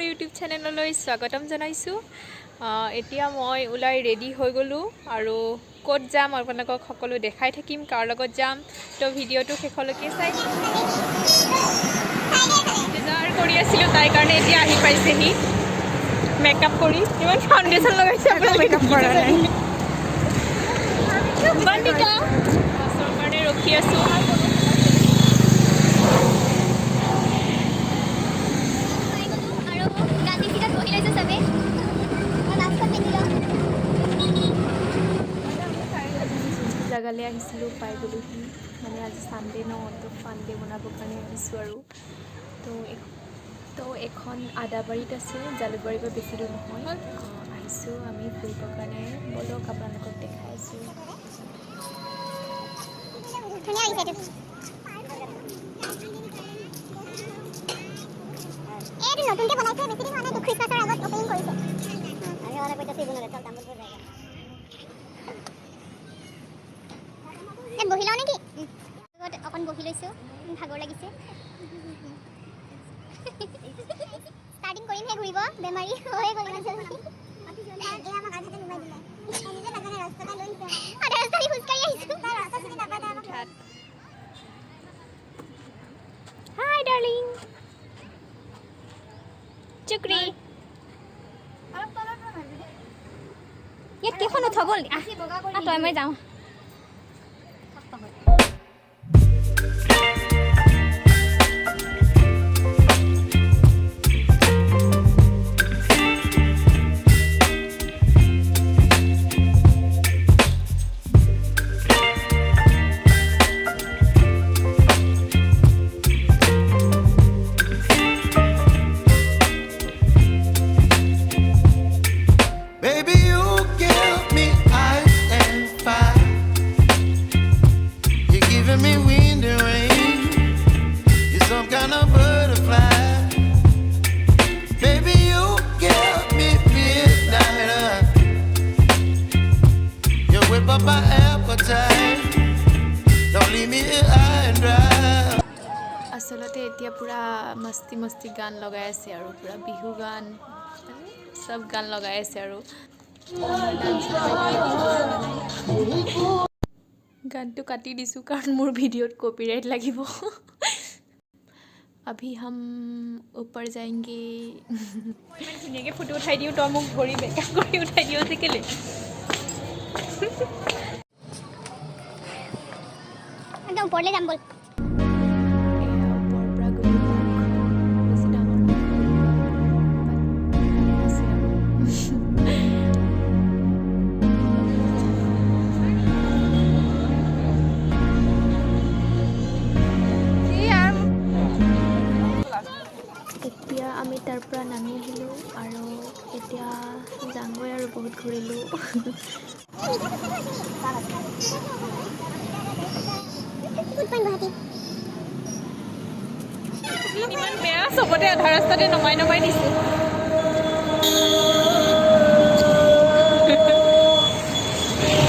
মোৰ ইউটিউব চেনেললৈ স্বাগতম জনাইছোঁ। এতিয়া মই ওলাই ৰেডি হৈ গ'লোঁ আৰু ক'ত যাম আপোনালোকক সকলো দেখাই থাকিম, কাৰ লগত যাম। তো ভিডিঅ'টো শেষলৈকে চাই ইন্তজাৰ কৰি আছিলোঁ তাইৰ কাৰণে। এতিয়া আহি পাইছেহি মেকআপ কৰি। ইমান ফাউণ্ডেশ্যন লগাইছে, আপোনাৰ মেকআপ কৰা নাই। বন্দিতা বাছৰ কাৰণে ৰখি আছোঁ। জেগালৈ আহিছিলোঁ, পাই গ'লোহি। মানে আজি ছানডে ন, তো ফান ডে বনাবৰ কাৰণে আহিছোঁ আৰু। তো এখন আদাবাৰীত আছে, জালুকবাৰীৰ পৰা বেছি দূৰ নহয়। আহিছোঁ আমি ফুৰিবৰ কাৰণে। বলক আপোনালোকক দেখাই আছোঁ। নতুনকে বনাইছে, বেছি দিন হোৱা নাই, খ্ৰীষ্টমাছৰ আগত অপেনিং কৰিছে। বহি লওঁ নেকি? অকণ বহি লৈছোঁ, ভাগৰ লাগিছে। ষ্টাৰ্টিং কৰিমহে ঘূৰিব, বেমাৰী হৈ গ'ল। হাই ডাৰ্লিং চুকৰি, ইয়াত কেইখন উঠাব তই মই যাওঁ। আচলতে এতিয়া পূৰা মস্তি মস্তি গান লগাই আছে আৰু পূৰা বিহু গান চব গান লগাই আছে আৰু গানটো কাটি দিছোঁ কাৰণ মোৰ ভিডিঅ'ত কপিৰাইট লাগিব। अभी हम ऊपर जाएंगे। ইমান ধুনীয়াকৈ ফটো উঠাই দিওঁ, তই মোক ভৰি বেকআপ কৰি উঠাই দিওঁ যে কেলে? একদম ওপৰলৈ যাম বল। এতিয়া আমি তাৰ পৰা নামি আহিলোঁ আৰু এতিয়া যামগৈ আৰু বহুত ঘূৰিলোঁ। ইমান বেয়া, চবতে আধা ৰাস্তাতে নমাই দিছোঁ।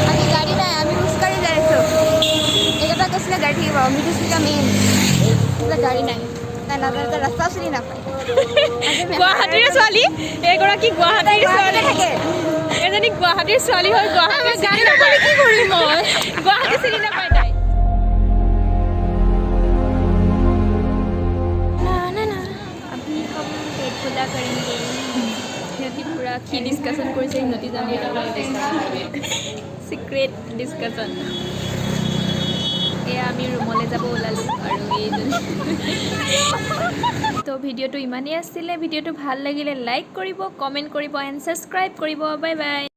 আমি গাড়ী নাই, আমি খোজকাঢ়ি যাই আছোঁ। এইকেইটা কৈছিলে গাড়ী থাকিব, আমিতো চিধা মেইন গাড়ী নাই। নাজানো ৰাস্তা চিনি নাপায়। গুৱাহাটীৰ ছোৱালী, এগৰাকী গুৱাহাটীৰ ছোৱালী থাকে, এজনী গুৱাহাটীৰ ছোৱালী হৈ গুৱাহাটী গাড়ী নাপায়। কি কৰিম মই? গুৱাহাটী চিনি নাপায় তাই। अभी हम पेट खुला करेंगे। সিহঁতি পূৰা কি ডিছকাশ্যন কৰিছে সিহঁতি জানে আৰু চিক্ৰেট ডিছকাশ্যন। এয়া আমি ৰুমলৈ যাব ওলালোঁ আৰু এইজনী। তো ভিডিঅ'টো ইমানেই আছিলে। ভিডিঅ'টো ভাল লাগিলে লাইক কৰিব, কমেণ্ট কৰিব এণ্ড ছাবস্ক্ৰাইব কৰিব। Bye bye.